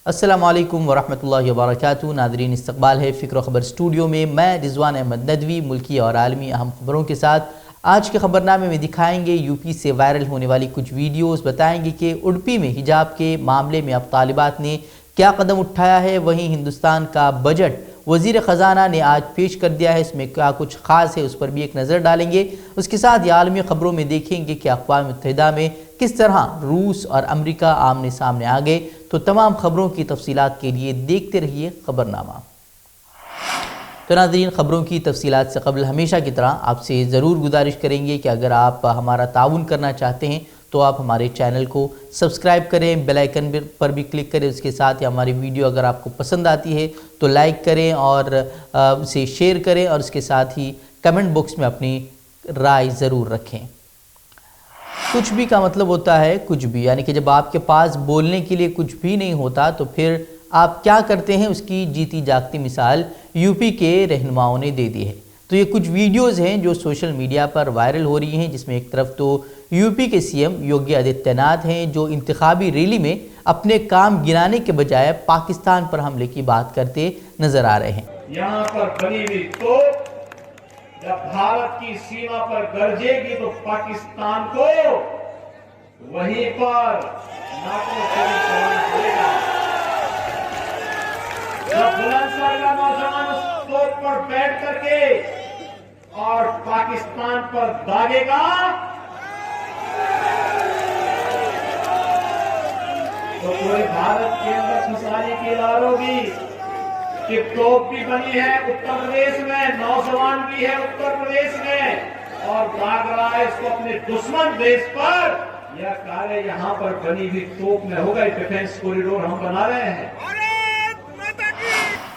السلام علیکم ورحمۃ اللہ وبرکاتہ۔ ناظرین، استقبال ہے فکر و خبر اسٹوڈیو میں۔ میں رضوان احمد ندوی ملکی اور عالمی اہم خبروں کے ساتھ آج کے خبرنامے میں دکھائیں گے یو پی سے وائرل ہونے والی کچھ ویڈیوز، بتائیں گے کہ اڈپی میں حجاب کے معاملے میں اب طالبات نے کیا قدم اٹھایا ہے، وہیں ہندوستان کا بجٹ وزیر خزانہ نے آج پیش کر دیا ہے، اس میں کیا کچھ خاص ہے اس پر بھی ایک نظر ڈالیں گے۔ اس کے ساتھ یہ عالمی خبروں میں دیکھیں گے کہ اقوام متحدہ میں کس طرح روس اور امریکہ آمنے سامنے آ گئے۔ تو تمام خبروں کی تفصیلات کے لیے دیکھتے رہیے خبرنامہ۔ تو ناظرین، خبروں کی تفصیلات سے قبل ہمیشہ کی طرح آپ سے ضرور گزارش کریں گے کہ اگر آپ ہمارا تعاون کرنا چاہتے ہیں تو آپ ہمارے چینل کو سبسکرائب کریں، بیل آئیکن پر بھی کلک کریں۔ اس کے ساتھ ہی ہماری ویڈیو اگر آپ کو پسند آتی ہے تو لائک کریں اور اسے شیئر کریں، اور اس کے ساتھ ہی کمنٹ باکس میں اپنی رائے ضرور رکھیں۔ کچھ بھی کا مطلب ہوتا ہے کچھ بھی، یعنی کہ جب آپ کے پاس بولنے کے لیے کچھ بھی نہیں ہوتا تو پھر آپ کیا کرتے ہیں، اس کی جیتی جاگتی مثال یو پی کے رہنماؤں نے دے دی ہے۔ تو یہ کچھ ویڈیوز ہیں جو سوشل میڈیا پر وائرل ہو رہی ہیں، جس میں ایک طرف تو یو پی کے سی ایم یوگی آدتیہ ناتھ ہیں جو انتخابی ریلی میں اپنے کام گنانے کے بجائے پاکستان پر حملے کی بات کرتے نظر آ رہے ہیں۔ یہاں پر بنی ہوئی توپ جب بھارت کی سیما پر گرجے گی تو پاکستان کو وہیں پر ناکو چوری کرنا پڑے گا۔ جب بلند سر کا نوجوان اس توپ پر بیٹھ کر کے اور پاکستان پر داغے گا تو پورے بھارت کے اندر خساری کی لہر ہوگی کہ توپ بھی بنی ہے اتر پردیش میں، نوجوان بھی ہے اتر پردیش میں، اور داغ رہا ہے اس کو اپنے دشمن دیش پر۔ یا کارے یہاں پر بنی ہوئی توپ میں ہوگا، ڈیفنس کوریڈور ہم بنا رہے ہیں۔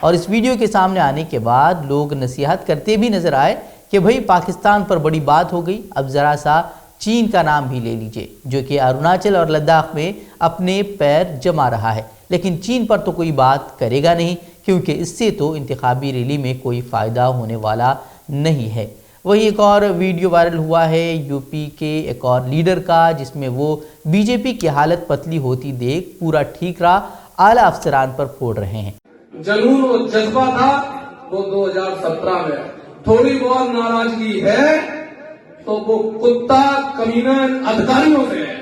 اور اس ویڈیو کے سامنے آنے کے بعد لوگ نصیحت کرتے بھی نظر آئے کہ بھئی پاکستان پر بڑی بات ہو گئی، اب ذرا سا چین کا نام بھی لے لیجئے، جو کہ اروناچل اور لداخ میں اپنے پیر جما رہا ہے، لیکن چین پر تو کوئی بات کرے گا نہیں، کیونکہ اس سے تو انتخابی ریلی میں کوئی فائدہ ہونے والا نہیں ہے۔ وہی ایک اور ویڈیو وائرل ہوا ہے یو پی کے ایک اور لیڈر کا، جس میں وہ بی جے پی کی حالت پتلی ہوتی دیکھ پورا ٹھیک رہا اعلیٰ افسران پر پھوڑ رہے ہیں۔ جنون و جذبہ تھا وہ 2017 میں، تھوڑی بہت ناراضگی ہے تو وہ کتا کمینہ ادھکاریوں سے ہے۔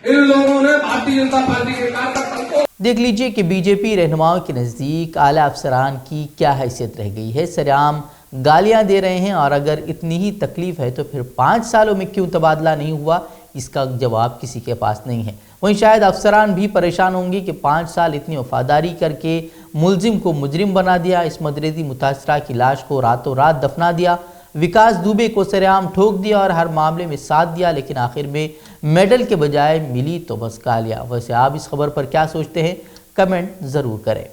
ان لوگوں نے بھارتیہ جنتا پارٹی کے کارکردوں کو دیکھ لیجئے کہ بی جے پی رہنماؤں کے نزدیک اعلیٰ افسران کی کیا حیثیت رہ گئی ہے، سرعام گالیاں دے رہے ہیں، اور اگر اتنی ہی تکلیف ہے تو پھر 5 سالوں میں کیوں تبادلہ نہیں ہوا، اس کا جواب کسی کے پاس نہیں ہے۔ وہیں شاید افسران بھی پریشان ہوں گے کہ 5 سال اتنی وفاداری کر کے ملزم کو مجرم بنا دیا، اس مدریدی متاثرہ کی لاش کو راتوں رات دفنا دیا، وکاس دوبے کو سرعام ٹھوک دیا اور ہر معاملے میں ساتھ دیا، لیکن آخر میں میڈل کے بجائے ملی تو بس گالیاں۔ ویسے آپ اس خبر پر کیا سوچتے ہیں، کمنٹ ضرور کریں۔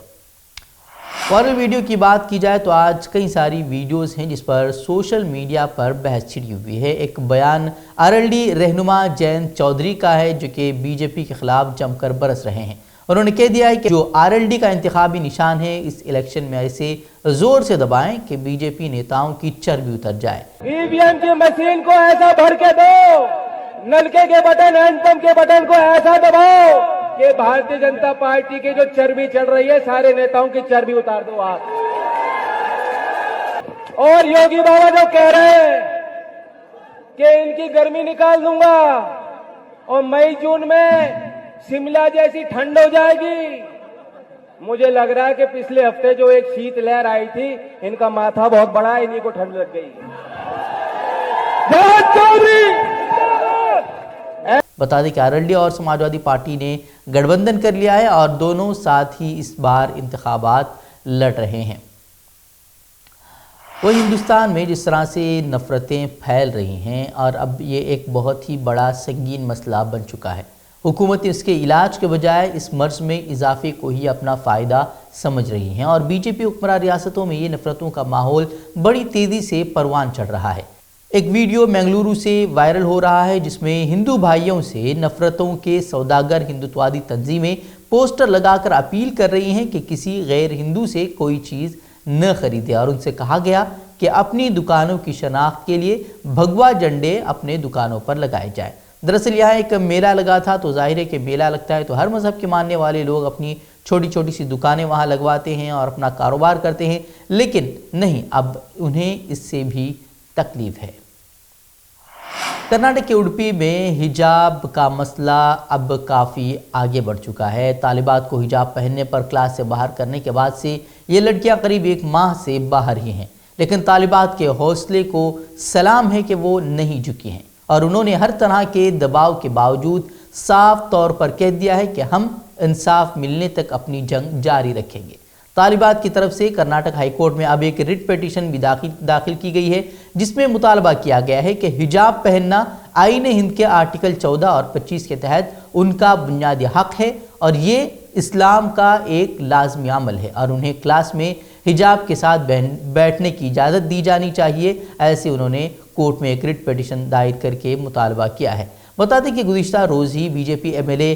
وائرل ویڈیو کی بات کی جائے تو آج کئی ساری ویڈیوز ہیں جس پر سوشل میڈیا پر بحث چھڑی ہوئی ہے۔ ایک بیان آر ایل ڈی رہنما جینت چودھری کا ہے جو کہ بی جے پی کے خلاف جم کر برس رہے ہیں۔ انہوں نے کہہ دیا ہے کہ جو آر ایل ڈی کا انتخابی نشان ہے، اس الیکشن میں ایسے زور سے دبائیں کہ بی جے پی نیتاؤں کی چربی اتر جائے۔ ای وی ایم کی مشین کو ایسا بھر کے دو، نلکے کے بٹن، ہینڈ پمپ کے بٹن کو ایسا دباؤ کہ بھارتیہ جنتا پارٹی کی جو چربی چڑھ رہی ہے سارے نیتاؤں کی چربی اتار دو آپ۔ اور یوگی بابا جو کہہ رہے ہیں کہ ان کی گرمی نکال دوں گا اور مئی جون میں شملہ جیسی ٹھنڈ ہو جائے گی، مجھے لگ رہا ہے کہ پچھلے ہفتے جو ایک شیت لہر آئی تھی، ان کا ماتھا بہت بڑا ہے، انہیں کو ٹھنڈ لگ گئی۔ بتا دیں کہ آر ایل ڈی اور سماجوادی پارٹی نے گٹھ بندھن کر لیا ہے اور دونوں ساتھ ہی اس بار انتخابات لڑ رہے ہیں۔ وہ ہندوستان میں جس طرح سے نفرتیں پھیل رہی ہیں اور اب یہ ایک بہت ہی بڑا سنگین مسئلہ بن چکا ہے، حکومت اس کے علاج کے بجائے اس مرض میں اضافے کو ہی اپنا فائدہ سمجھ رہی ہیں، اور بی جے پی حکمراں ریاستوں میں یہ نفرتوں کا ماحول بڑی تیزی سے پروان چڑھ رہا ہے۔ ایک ویڈیو منگلورو سے وائرل ہو رہا ہے جس میں ہندو بھائیوں سے نفرتوں کے سوداگر ہندوتوادی تنظیمیں پوسٹر لگا کر اپیل کر رہی ہیں کہ کسی غیر ہندو سے کوئی چیز نہ خریدے، اور ان سے کہا گیا کہ اپنی دکانوں کی شناخت کے لیے بھگوا جھنڈے اپنے دکانوں پر لگائے جائیں۔ دراصل یہاں ایک میلہ لگا تھا، تو ظاہر ہے کہ میلہ لگتا ہے تو ہر مذہب کے ماننے والے لوگ اپنی چھوٹی چھوٹی سی دکانیں وہاں لگواتے ہیں اور اپنا کاروبار کرتے ہیں، لیکن نہیں، اب انہیں اس سے بھی تکلیف ہے۔ کرناٹک کے اڈپی میں حجاب کا مسئلہ اب کافی آگے بڑھ چکا ہے۔ طالبات کو حجاب پہننے پر کلاس سے باہر کرنے کے بعد سے یہ لڑکیاں قریب 1 ماہ سے باہر ہی ہیں، لیکن طالبات کے حوصلے کو سلام ہے کہ وہ نہیں جھکی ہیں، اور انہوں نے ہر طرح کے دباؤ کے باوجود صاف طور پر کہہ دیا ہے کہ ہم انصاف ملنے تک اپنی جنگ جاری رکھیں گے۔ طالبات کی طرف سے کرناٹک ہائی کورٹ میں اب ایک ریٹ پیٹیشن بھی داخل کی گئی ہے، جس میں مطالبہ کیا گیا ہے کہ حجاب پہننا آئین ہند کے آرٹیکل 14 اور 25 کے تحت ان کا بنیادی حق ہے، اور یہ اسلام کا ایک لازمی عمل ہے، اور انہیں کلاس میں حجاب کے ساتھ بیٹھنے کی اجازت دی جانی چاہیے۔ ایسے انہوں نے کورٹ میں ایک ریٹ پیٹیشن دائر کر کے مطالبہ کیا ہے۔ بتا دیں کہ گزشتہ روز ہی B J P M L A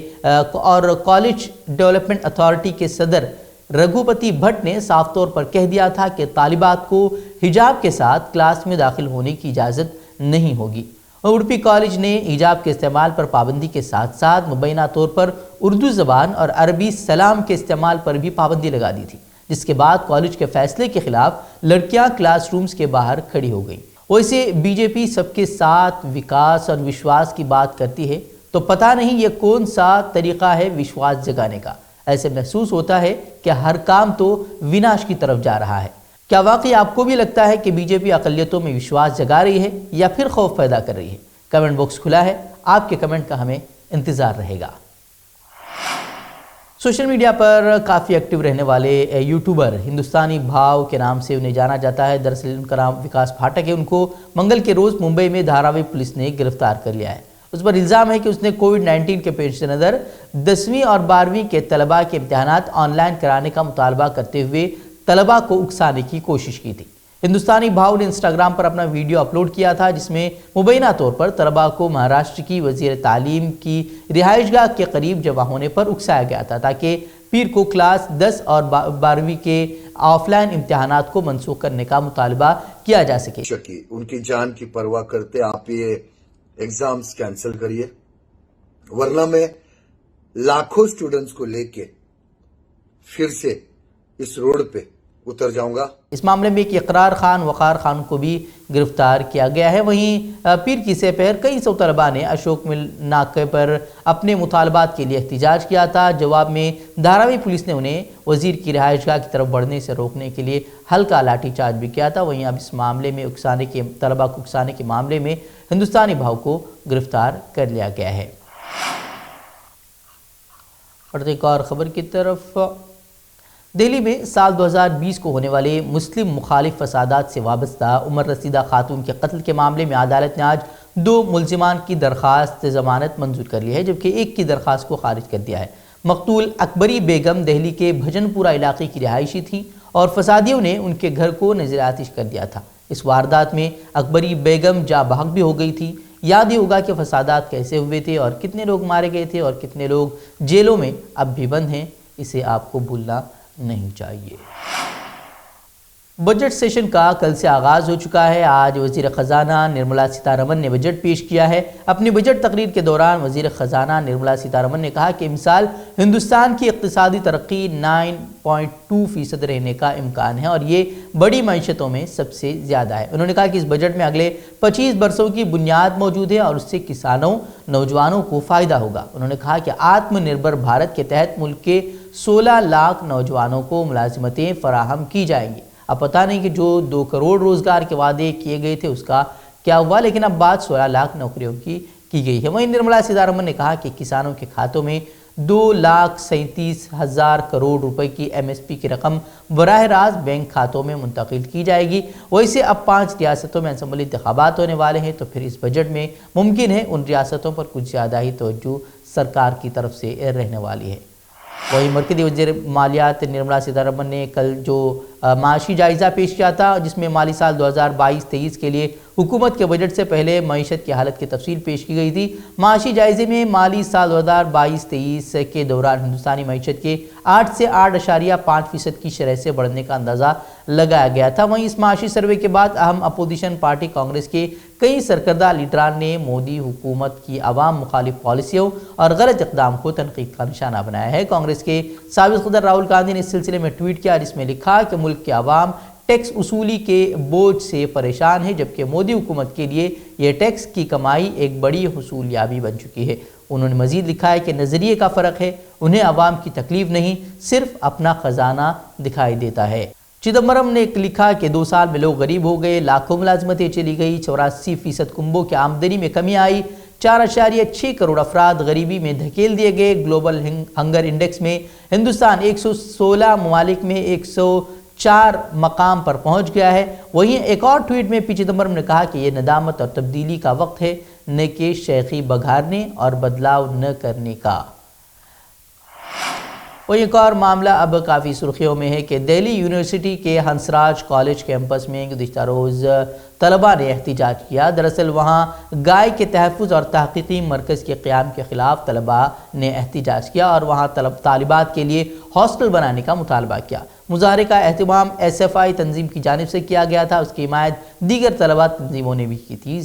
اور کالج ڈیولپمنٹ اتھارٹی کے صدر رگھوپتی بھٹ نے صاف طور پر کہہ دیا تھا کہ طالبات کو حجاب کے ساتھ کلاس میں داخل ہونے کی اجازت نہیں ہوگی۔ اڈپی کالج نے حجاب کے استعمال پر پابندی کے ساتھ ساتھ مبینہ طور پر اردو زبان اور عربی سلام کے استعمال پر بھی پابندی لگا دی تھی، جس کے بعد کالج کے فیصلے کے خلاف لڑکیاں کلاس رومز کے باہر کھڑی ہو گئیں۔ ویسے بی جے پی سب کے ساتھ وکاس اور وشواس کی بات کرتی ہے، تو پتہ نہیں یہ کون سا طریقہ ہے وشواس جگانے کا۔ ایسے محسوس ہوتا ہے کہ ہر کام تو وناش کی طرف جا رہا ہے۔ کیا واقعی آپ کو بھی لگتا ہے کہ بی جے پی اقلیتوں میں وشواس جگا رہی ہے یا پھر خوف پیدا کر رہی ہے؟ کمنٹ باکس کھلا ہے، آپ کے کمنٹ کا ہمیں انتظار رہے گا۔ سوشل میڈیا پر کافی ایکٹیو رہنے والے یوٹیوبر ہندوستانی بھاؤ کے نام سے انہیں جانا جاتا ہے۔ دراصل ان کا نام وکاس پھاٹک ہے۔ ان کو منگل کے روز ممبئی میں دھاراوی پولیس نے گرفتار کر لیا ہے۔ اس پر الزام ہے کہ اس نے کووڈ-19 کے پیش نظر 10ویں اور 12ویں کے طلباء کے امتحانات آن لائن کرانے کا مطالبہ کرتے ہوئے طلباء کو اکسانے کی کوشش کی تھی۔ ہندوستانی بھاؤ نے انسٹاگرام پر اپنا ویڈیو اپلوڈ کیا تھا، جس میں مبینہ طور پر طلباء کو مہاراشٹر کی وزیر تعلیم کی رہائش گاہ کے قریب جمع ہونے پر اکسایا گیا تھا، تاکہ پیر کو کلاس 10 اور 12ویں کے آف لائن امتحانات کو منسوخ کرنے کا مطالبہ کیا جا سکے۔ ان کی جان کی پرواہ کرتے آپ یہ ایگزامز کینسل کریے، ورنہ میں لاکھوں سٹوڈنٹس کو لے کے پھر سے اس روڈ پہ اتر جاؤں گا۔ اس معاملے میں ایک اقرار خان وقار خان کو بھی گرفتار کیا گیا ہے۔ وہیں پیر کی سہ پہر کئی سو طلباء نے اشوک مل ناکے پر اپنے مطالبات کے لیے احتجاج کیا تھا۔ جواب میں دھاراوی پولیس نے انہیں وزیر کی رہائش گاہ کی طرف بڑھنے سے روکنے کے لیے ہلکا لاٹھی چارج بھی کیا تھا۔ وہیں اب اس معاملے میں طلباء کو اکسانے کے معاملے میں ہندوستانی بھاؤ کو گرفتار کر لیا گیا ہے۔ اور ایک اور خبر کی طرف، دہلی میں سال 2020 کو ہونے والے مسلم مخالف فسادات سے وابستہ عمر رسیدہ خاتون کے قتل کے معاملے میں عدالت نے آج 2 ملزمان کی درخواست ضمانت منظور کر لی ہے، جبکہ ایک کی درخواست کو خارج کر دیا ہے۔ مقتول اکبری بیگم دہلی کے بھجن پورہ علاقے کی رہائشی تھی اور فسادیوں نے ان کے گھر کو نذر آتش کر دیا تھا۔ اس واردات میں اکبری بیگم جاں بحق بھی ہو گئی تھی۔ یاد ہی ہوگا کہ فسادات کیسے ہوئے تھے اور کتنے لوگ مارے گئے تھے اور کتنے لوگ جیلوں میں اب بھی بند ہیں، اسے آپ کو بھولنا نہیں چاہیے۔ بجٹ سیشن کا کل سے آغاز ہو چکا ہے۔ آج وزیر خزانہ نرملا سیتارمن نے بجٹ پیش کیا ہے۔ اپنی بجٹ تقریر کے دوران وزیر خزانہ نرملا سیتارمن نے کہا کہ امسال ہندوستان کی اقتصادی ترقی 9.2% رہنے کا امکان ہے اور یہ بڑی معیشتوں میں سب سے زیادہ ہے۔ انہوں نے کہا کہ اس بجٹ میں اگلے 25 برسوں کی بنیاد موجود ہے اور اس سے کسانوں، نوجوانوں کو فائدہ ہوگا۔ انہوں نے کہا کہ آتم نربھر بھارت کے تحت ملک کے 16 لاکھ نوجوانوں کو ملازمتیں فراہم کی جائیں گی۔ اب پتہ نہیں کہ جو 2 کروڑ روزگار کے وعدے کیے گئے تھے اس کا کیا ہوا، لیکن اب بات 16 لاکھ نوکریوں کی گئی ہے۔ وہیں نرملا سیتارمن نے کہا کہ کسانوں کے کھاتوں میں 2,37,000 کروڑ روپے کی MSP کی رقم براہ راست بینک کھاتوں میں منتقل کی جائے گی۔ ویسے اب 5 ریاستوں میں اسمبلی انتخابات ہونے والے ہیں، تو پھر اس بجٹ میں ممکن ہے ان ریاستوں پر کچھ زیادہ ہی توجہ سرکار کی طرف سے رہنے والی ہے۔ وہی مرکزی وزیر مالیات نرملا سیتارمن نے کل جو معاشی جائزہ پیش کیا تھا، جس میں مالی سال 2022-23 کے لیے حکومت کے بجٹ سے پہلے معیشت کی حالت کی تفصیل پیش کی گئی تھی۔ معاشی جائزے میں مالی سال 2022-23 کے دوران ہندوستانی معیشت کے 8 سے 8.5% کی شرح سے بڑھنے کا اندازہ لگایا گیا تھا۔ وہیں اس معاشی سروے کے بعد اہم اپوزیشن پارٹی کانگریس کے کئی سرکردہ لیڈران نے مودی حکومت کی عوام مخالف پالیسیوں اور غلط اقدام کو تنقید کا نشانہ بنایا ہے۔ کانگریس کے سابق صدر راہل گاندھی نے اس سلسلے میں ٹویٹ کیا، جس میں لکھا کہ ملک کے عوام ٹیکس وصولی کے بوجھ سے پریشان ہے، جبکہ مودی حکومت کے لیے یہ ٹیکس کی کمائی ایک بڑی حصولیابی بن چکی ہے۔ انہوں نے مزید لکھا ہے کہ نظریے کا فرق ہے، انہیں عوام کی تکلیف نہیں، صرف اپنا خزانہ دکھائی دیتا ہے۔ چدمبرم نے لکھا کہ 2 سال میں لوگ غریب ہو گئے، لاکھوں ملازمتیں چلی گئی، 84% کنبوں کی آمدنی میں کمی آئی، 4.6 کروڑ افراد غریبی میں دھکیل دیے گئے۔ گلوبل ہنگر انڈیکس میں ہندوستان 116 ممالک میں 104 مقام پر پہنچ گیا ہے۔ وہیں ایک اور ٹویٹ میں پی چدمبرم نے کہا کہ یہ ندامت اور تبدیلی کا وقت ہے، نہ کہ شیخی بگھارنے اور بدلاؤ نہ کرنے کا۔ وہ ایک اور معاملہ اب کافی سرخیوں میں ہے کہ دہلی یونیورسٹی کے ہنس راج کالج کیمپس میں گزشتہ روز طلباء نے احتجاج کیا۔ دراصل وہاں گائے کے تحفظ اور تحقیقی مرکز کے قیام کے خلاف طلباء نے احتجاج کیا اور وہاں طالبات کے لیے ہاسٹل بنانے کا مطالبہ کیا۔ مظاہرے کا اہتمام ایس ایف آئی تنظیم کی جانب سے کیا گیا تھا، اس کی حمایت دیگر طلباء تنظیموں نے بھی کی تھی۔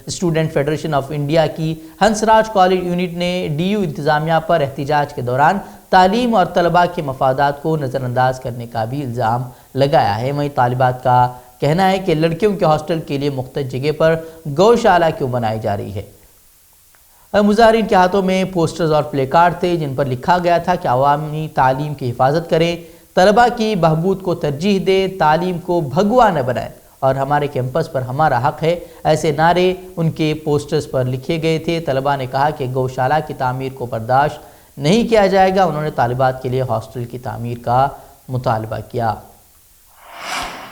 اسٹوڈنٹ فیڈریشن آف انڈیا کی ہنس راج کالج یونٹ نے ڈی یو انتظامیہ پر احتجاج کے دوران تعلیم اور طلباء کے مفادات کو نظر انداز کرنے کا بھی الزام لگایا ہے۔ وہیں طالبات کا کہنا ہے کہ لڑکیوں کے ہاسٹل کے لیے مختص جگہ پر گوشالہ کیوں بنائی جا رہی ہے۔ مظاہرین کے ہاتھوں میں پوسٹرز اور پلے کارڈ تھے جن پر لکھا گیا تھا کہ عوامی تعلیم کی حفاظت کریں، طلباء کی بہبود کو ترجیح دیں، تعلیم کو بھگوا نہ بنائیں اور ہمارے کیمپس پر ہمارا حق ہے، ایسے نعرے ان کے پوسٹرز پر لکھے گئے تھے۔ طلباء نے کہا کہ گوشالہ کی تعمیر کو برداشت نہیں کیا جائے گا۔ انہوں نے طالبات کے لیے ہاسٹل کی تعمیر کا مطالبہ کیا۔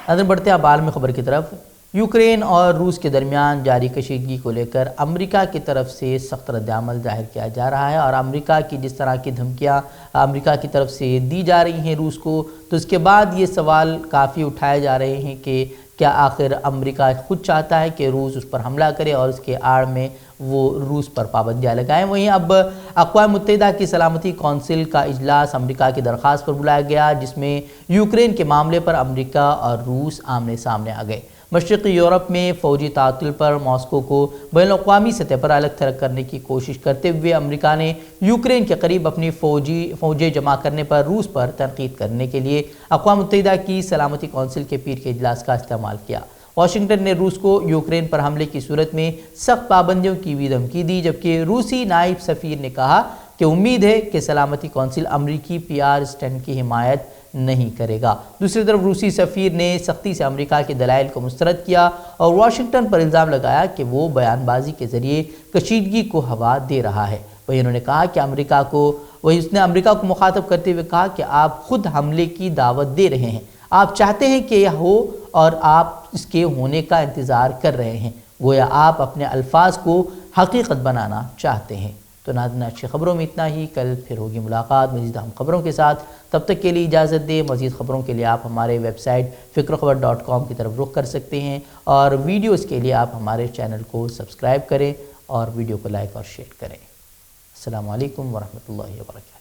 ناظرین بڑھتے ہیں اب عالمی خبر کی طرف۔ یوکرین اور روس کے درمیان جاری کشیدگی کو لے کر امریکہ کی طرف سے سخت رد عمل ظاہر کیا جا رہا ہے اور امریکہ کی جس طرح کی دھمکیاں امریکہ کی طرف سے دی جا رہی ہیں روس کو، تو اس کے بعد یہ سوال کافی اٹھائے جا رہے ہیں کہ کیا آخر امریکہ خود چاہتا ہے کہ روس اس پر حملہ کرے اور اس کے آڑ میں وہ روس پر پابندیاں لگائیں۔ وہیں اب اقوام متحدہ کی سلامتی کونسل کا اجلاس امریکہ کی درخواست پر بلایا گیا، جس میں یوکرین کے معاملے پر امریکہ اور روس آمنے سامنے آ گئے۔ مشرقی یورپ میں فوجی تعطل پر ماسکو کو بین الاقوامی سطح پر الگ تھلگ کرنے کی کوشش کرتے ہوئے امریکہ نے یوکرین کے قریب اپنی فوجیں جمع کرنے پر روس پر تنقید کرنے کے لیے اقوام متحدہ کی سلامتی کونسل کے پیر کے اجلاس کا استعمال کیا۔ واشنگٹن نے روس کو یوکرین پر حملے کی صورت میں سخت پابندیوں کی بھی دھمکی دی، جبکہ روسی نائب سفیر نے کہا کہ امید ہے کہ سلامتی کونسل امریکی پی آر اسٹنٹ کی حمایت نہیں کرے گا۔ دوسری طرف روسی سفیر نے سختی سے امریکہ کے دلائل کو مسترد کیا اور واشنگٹن پر الزام لگایا کہ وہ بیان بازی کے ذریعے کشیدگی کو ہوا دے رہا ہے۔ وہیں انہوں نے کہا کہ اس نے امریکہ کو مخاطب کرتے ہوئے کہا کہ آپ خود حملے کی دعوت دے رہے ہیں، آپ چاہتے ہیں کہ یہ ہو اور آپ اس کے ہونے کا انتظار کر رہے ہیں، گویا آپ اپنے الفاظ کو حقیقت بنانا چاہتے ہیں۔ تو ناظرین آج کی خبروں میں اتنا ہی، کل پھر ہوگی ملاقات مزید اہم خبروں کے ساتھ، تب تک کے لیے اجازت دیں۔ مزید خبروں کے لیے آپ ہمارے ویب سائٹ fikrokhabar.com کی طرف رخ کر سکتے ہیں اور ویڈیوز کے لیے آپ ہمارے چینل کو سبسکرائب کریں اور ویڈیو کو لائک اور شیئر کریں۔ السلام علیکم ورحمۃ اللہ وبرکاتہ۔